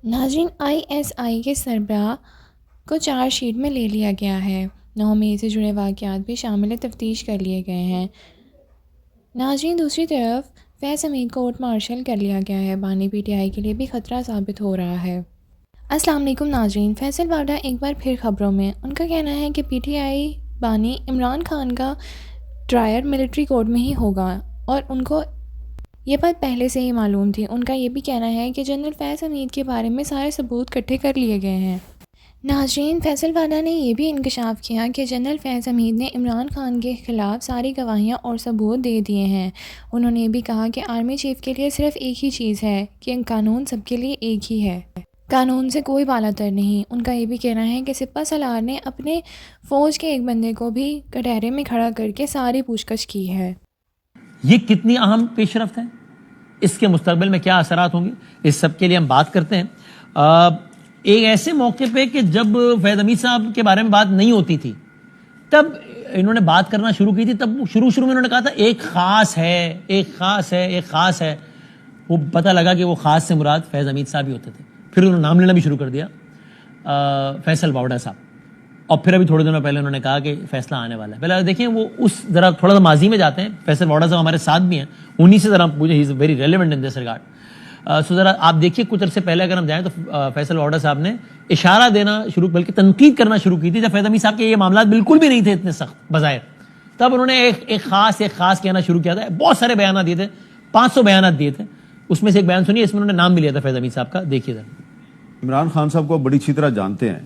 ناظرین، ISI کے سربراہ کو چارج شیٹ میں لے لیا گیا ہے۔ 9 مئی سے جڑے واقعات بھی شامل تفتیش کر لیے گئے ہیں۔ ناظرین، دوسری طرف فیض حمید کو کورٹ مارشل کر لیا گیا ہے۔ بانی PTI کے لیے بھی خطرہ ثابت ہو رہا ہے۔ السلام علیکم ناظرین، فیصل واڈا ایک بار پھر خبروں میں۔ ان کا کہنا ہے کہ PTI بانی عمران خان کا ٹرائل ملٹری کورٹ میں ہی ہوگا اور ان کو یہ بات پہلے سے ہی معلوم تھی۔ ان کا یہ بھی کہنا ہے کہ جنرل فیض حمید کے بارے میں سارے ثبوت اکٹھے کر لیے گئے ہیں۔ ناظرین، فیصل واڈا نے یہ بھی انکشاف کیا کہ جنرل فیض حمید نے عمران خان کے خلاف ساری گواہیاں اور ثبوت دے دیے ہیں۔ انہوں نے یہ بھی کہا کہ آرمی چیف کے لیے صرف ایک ہی چیز ہے کہ قانون سب کے لیے ایک ہی ہے، قانون سے کوئی بالاتر نہیں۔ ان کا یہ بھی کہنا ہے کہ سپہ سالار نے اپنے فوج کے ایک بندے کو بھی کٹہرے میں کھڑا کر کے ساری پوچھ گچھ کی ہے۔ یہ کتنی اہم پیش رفت ہے، اس کے مستقبل میں کیا اثرات ہوں گے، اس سب کے لیے ہم بات کرتے ہیں۔ ایک ایسے موقع پہ کہ جب فیض حمید صاحب کے بارے میں بات نہیں ہوتی تھی، تب انہوں نے بات کرنا شروع کی تھی۔ تب شروع میں انہوں نے کہا تھا ایک خاص ہے۔ وہ پتہ لگا کہ وہ خاص سے مراد فیض حمید صاحب ہی ہوتے تھے۔ پھر انہوں نے نام لینا بھی شروع کر دیا، فیصل واڈا صاحب۔ اور پھر ابھی تھوڑے دنوں پہلے انہوں نے کہا کہ فیصلہ آنے والا ہے۔ پہلے دیکھیں، وہ اس ذرا تھوڑا سا ماضی میں جاتے ہیں۔ فیصل واڈا صاحب ہمارے ساتھ بھی ہیں، انہی سے ذرا پوچھیں، he is very relevant in this regard. So ذرا آپ دیکھیے، کچھ عرصے پہلے اگر ہم جائیں تو فیصل واڈا صاحب نے اشارہ دینا شروع، بلکہ تنقید کرنا شروع کی تھی جب فیض حمید صاحب کے یہ معاملات بالکل بھی نہیں تھے اتنے سخت بظاہر۔ تب انہوں نے ایک خاص کہنا شروع کیا تھا۔ بہت سارے بیانات دیے تھے، 500 بیانات دیے تھے۔ اس میں سے ایک بیان سنیے، اس میں انہوں نے نام بھی لیا تھا فیض حمید صاحب کا، دیکھیے ذرا۔ عمران خان صاحب کو بڑی اچھی طرح جانتے ہیں،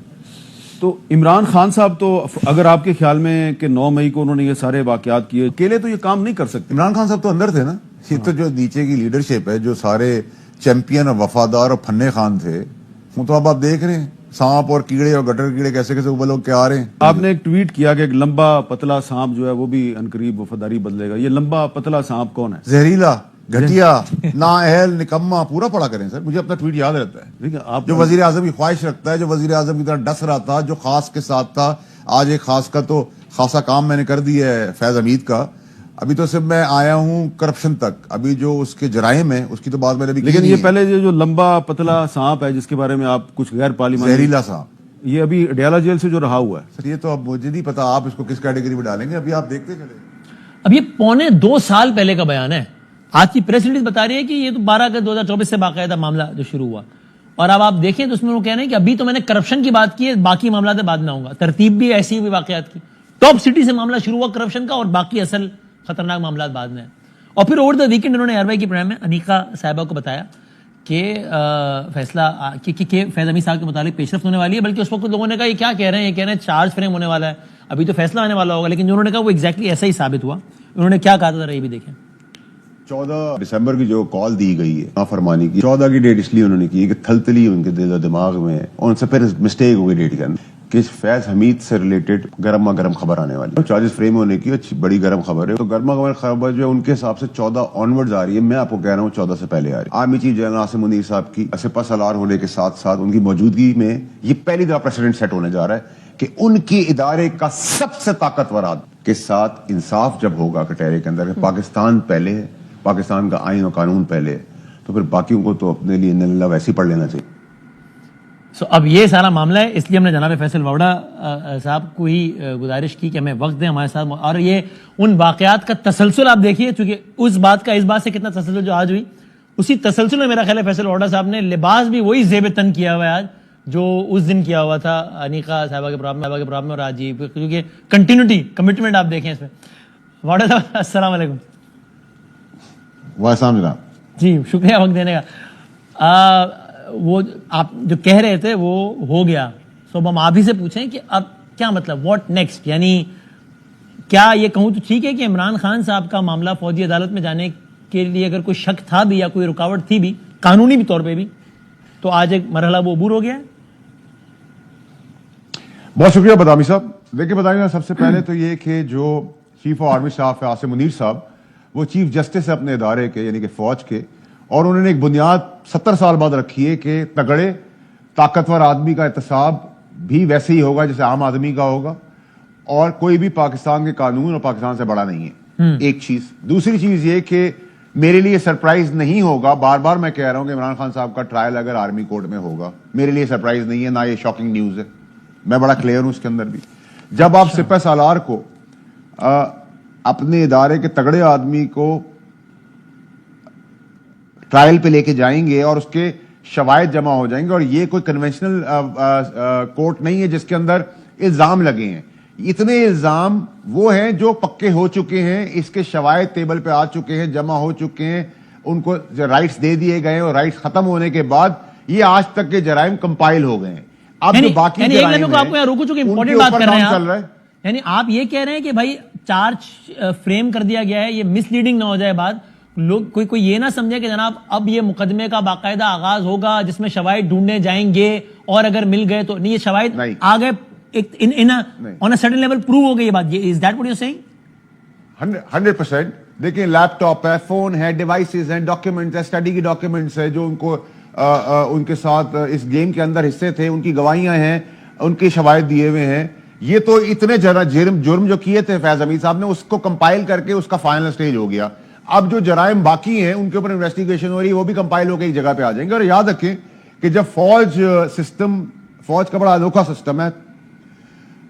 تو عمران خان صاحب تو اگر آپ کے خیال میں کہ 9 مئی کو انہوں نے یہ سارے واقعات کیے، اکیلے تو یہ کام نہیں کر سکتے۔ عمران خان صاحب تو اندر تھے نا، یہ تو جو نیچے کی لیڈرشپ ہے، جو سارے چیمپئن اور وفادار اور پھنے خان تھے، وہ تو اب آپ دیکھ رہے ہیں سانپ اور کیڑے اور گٹر کیڑے کیسے وہ لوگ کیا آ رہے ہیں۔ آپ نے ایک ٹویٹ کیا کہ ایک لمبا پتلا سانپ جو ہے وہ بھی عنقریب وفاداری بدلے گا۔ یہ لمبا پتلا سانپ کون ہے؟ زہریلا، گھٹیا، نااہل، نکما، پورا پڑھا کریں سر، مجھے اپنا ٹویٹ یاد رہتا ہے۔ ٹھیک ہے، آپ جو وزیر اعظم کی خواہش رکھتا ہے، جو وزیر اعظم کی طرح ڈس رہا تھا، جو خاص کے ساتھ تھا، آج ایک خاص کا تو خاصا کام میں نے کر دیا ہے فیض حمید کا۔ ابھی تو صرف میں آیا ہوں کرپشن تک، ابھی جو اس کے جرائم ہیں اس کی تو بات میں نے ابھی کی لیکن نہیں یہ ہے۔ پہلے جو لمبا پتلا سانپ ہے جس کے بارے میں آپ کچھ غیر پارلیمانی، زہریلا صاحب، یہ ابھی اڈیالہ جیل سے جو رہا ہوا ہے، سر یہ تو اب مجھے نہیں پتا آپ اس کو کس کیٹیگری میں ڈالیں گے، ابھی آپ دیکھتے چلیں۔ اب یہ 2.25 سال پہلے کا بیان ہے۔ آج کی پریس ریلیز بتا رہی ہے کہ یہ تو 12 اگست 2024 سے باقاعدہ معاملہ جو شروع ہوا، اور اب آپ دیکھیں تو اس میں وہ کہہ رہے ہیں کہ ابھی تو میں نے کرپشن کی بات کی ہے، باقی معاملات بعد میں آؤں گا۔ ترتیب بھی ایسی ہوئی واقعات کی، ٹاپ سٹی سے معاملہ شروع ہوا کرپشن کا، اور باقی اصل خطرناک معاملات بعد میں ہیں۔ اور پھر اوور دا ویکینڈ انہوں نے RY کی پروگرام میں انیقا صاحبہ کو بتایا کہ فیصلہ کہ فیض حمید صاحب کے متعلق پیش رفت ہونے والی ہے، بلکہ اس وقت لوگوں نے کہا یہ کیا کہہ رہے ہیں، یہ کہہ رہے ہیں چارج فریم ہونے والا ہے، ابھی تو فیصلہ آنے والا ہوگا۔ لیکن جو انہوں نے کہا وہ ایگزیکٹلی ایسا ہی ثابت ہوا۔ انہوں نے کیا کہا تھا ذرا یہ بھی دیکھیں۔ 14 دسمبر کی جو کال دی گئی ہے نافرمانی کی، 14 کی ڈیٹ اس لیے انہوں نے کی کہ تھلتلی ان کے دل و دماغ میں، اور ان سے پھر مسٹیک ہو گئی ڈیٹ کے اندر کہ فیض حمید سے ریلیٹڈ گرما گرم خبر آنے والی، چارجز فریم ہونے کی اچھی بڑی گرم خبر ہے۔ تو گرما گرم خبر جو ہے ان کے حساب سے 14 آنورڈز آ رہی ہے، میں آپ کو کہہ رہا ہوں 14 سے پہلے آ رہی ہے۔ Army chief general Asim Munir صاحب کی سپہ سالار ہونے کے ساتھ ساتھ ان کی موجودگی میں یہ پہلی دفعہ پریسیڈنٹ سیٹ ہونے جا رہا ہے کہ ان کی ادارے کا سب سے طاقتور آدمی کے ساتھ انصاف جب ہوگا کٹہرے کے اندر، پاکستان پہلے ہے، پاکستان کا آئین و قانون پہلے، تو پھر باقیوں کو تو اپنے لیے اللہ ویسے ہی پڑھ لینا چاہیے۔ اب یہ سارا معاملہ ہے، اس لیے ہم نے جناب فیصل واڈا صاحب کو ہی گزارش کی کہ ہمیں وقت دیں ہمارے ساتھ، اور یہ ان واقعات کا تسلسل آپ دیکھیے، چونکہ اس بات سے کتنا تسلسل جو آج ہوئی، اسی تسلسل میں میرا خیال ہے فیصل واڈا صاحب نے لباس بھی وہی زیب تن کیا ہوا ہے آج جو اس دن کیا ہوا تھا انیقا صاحبہ کے پروگرام میں، اور آج ہی، کیونکہ کنٹینیوٹی کمٹمنٹ آپ دیکھیں اس میں۔ واڈا صاحب السلام علیکم۔ وعلیکم جناب۔ جی شکریہ وقت دینے کا۔ وہ آپ جو کہہ رہے تھے وہ ہو گیا، سو ہم آپ ہی سے پوچھیں کہ اب کیا مطلب واٹ نیکسٹ، یعنی کیا یہ کہوں تو ٹھیک ہے کہ عمران خان صاحب کا معاملہ فوجی عدالت میں جانے کے لیے اگر کوئی شک تھا بھی یا کوئی رکاوٹ تھی بھی قانونی بھی طور پہ بھی، تو آج ایک مرحلہ وہ عبور ہو گیا ہے؟ بہت شکریہ بدامی صاحب۔ دیکھیں بدامی صاحب، سب سے پہلے تو یہ کہ جو چیف آف آرمی اسٹاف ہے عاصم منیر صاحب، وہ چیف جسٹس ہے اپنے ادارے کے یعنی کہ فوج کے، اور انہوں نے ایک بنیاد 70 سال بعد رکھی ہے کہ تگڑے طاقتور آدمی کا احتساب بھی ویسے ہی ہوگا جیسے عام آدمی کا ہوگا، اور کوئی بھی پاکستان کے قانون اور پاکستان سے بڑا نہیں ہے۔ ایک چیز۔ دوسری چیز یہ کہ میرے لیے سرپرائز نہیں ہوگا. بار بار میں کہہ رہا ہوں کہ عمران خان صاحب کا ٹرائل اگر آرمی کورٹ میں ہوگا میرے لیے سرپرائز نہیں ہے, نہ یہ شاکنگ نیوز ہے, میں بڑا کلیئر ہوں اس کے اندر بھی. جب آپ سپہ سالار کو اپنے ادارے کے تگڑے آدمی کو ٹرائل پہ لے کے جائیں گے اور اس کے شواہد جمع ہو جائیں گے, اور یہ کوئی کنونشنل کورٹ نہیں ہے جس کے اندر الزام لگے ہیں, اتنے الزام وہ ہیں جو پکے ہو چکے ہیں, اس کے شواہد ٹیبل پہ آ چکے ہیں, جمع ہو چکے ہیں, ان کو رائٹس دے دیے گئے, اور رائٹس ختم ہونے کے بعد یہ آج تک کے جرائم کمپائل ہو گئے ہیں. اب جو باقی جرائم آپ کو یہاں روکو, چونکہ امپورٹنٹ بات کر رہے ہیں, یعنی آپ یہ کہہ رہے ہیں کہ بھائی چارج فریم کر دیا گیا ہے, یہ مس لیڈنگ نہ ہو جائے بات, لوگ کوئی یہ نہ سمجھے کہ جناب اب یہ مقدمے کا باقاعدہ آغاز ہوگا جس میں شواہد ڈھونڈنے جائیں گے اور اگر مل گئے تو نہیں, یہ شواہد آ گئے on a certain level prove ہو گئی یہ بات. Is that what you're saying? 100%. دیکھیں لیپ ٹاپ ہے, فون ہے, ڈیوائسز ہیں, ڈاکیومنٹس ہے, اسٹڈی کی ڈاکیومنٹس ہے جو ان کو ان کے ساتھ اس گیم کے اندر حصے تھے, ان کی گواہیاں ہیں, ان کے شواہد دیے ہوئے ہیں. یہ تو اتنے جرم جو کیے تھے فیض حمید صاحب نے, اس کو کمپائل کر کے اس کا فائنل سٹیج ہو گیا. اب جو جرائم باقی ہیں ان کے اوپر انویسٹیگیشن ہو رہی ہے, وہ بھی کمپائل ہو کے ایک جگہ پہ آ جائیں گے. اور یاد رکھیں کہ جب فوج کا بڑا انوکھا سسٹم ہے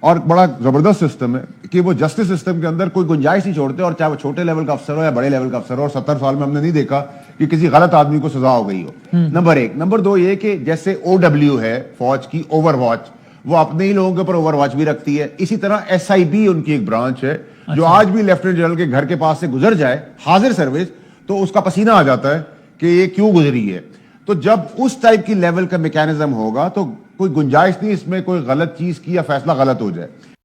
اور بڑا زبردست سسٹم ہے کہ وہ جسٹس سسٹم کے اندر کوئی گنجائش نہیں چھوڑتے, اور چاہے وہ چھوٹے لیول کا افسر ہو یا بڑے لیول کا افسر ہو, اور 70 سال میں ہم نے نہیں دیکھا کہ کسی غلط آدمی کو سزا ہو گئی ہو. نمبر 1. نمبر 2 یہ کہ جیسے OW ہے فوج کی اوور واچ, وہ اپنے ہی لوگوں کے اوپر اوور واچ بھی رکھتی ہے, اسی طرح SIB ان کی ایک برانچ ہے جو آج بھی لیفٹیننٹ جنرل کے گھر کے پاس سے گزر جائے حاضر سروس تو اس کا پسینہ آ جاتا ہے کہ یہ کیوں گزری ہے. تو جب اس ٹائپ کی لیول کا میکینزم ہوگا تو کوئی گنجائش نہیں اس میں کوئی غلط چیز کی یا فیصلہ غلط ہو جائے.